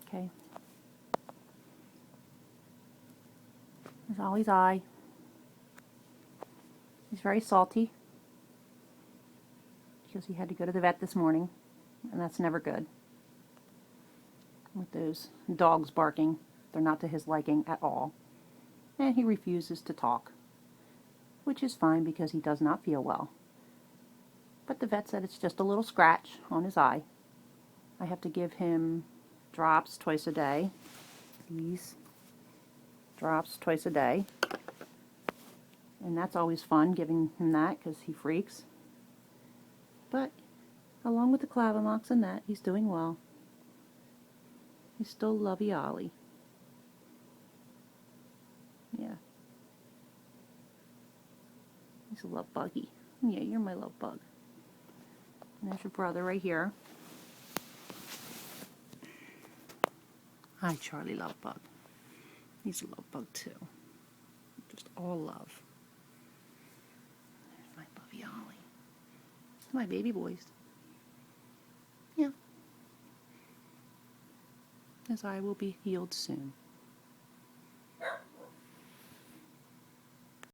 Okay. There's Ollie's eye. He's very salty because he had to go to the vet this morning, and that's never good. With those dogs barking, they're not to his liking at all. And he refuses to talk, which is fine because he does not feel well. But the vet said it's just a little scratch on his eye. I have to give him drops twice a day. These drops twice a day. And that's always fun, giving him that, because he freaks. But along with the Clavamox and that, he's doing well. He's still lovey Ollie. Yeah. He's a love buggy. Yeah, you're my love bug. And there's your brother right here. Hi, Charlie Love Bug. He's a love bug too. Just all love. There's my lovey Ollie. My baby boys. Yeah. His eye will be healed soon.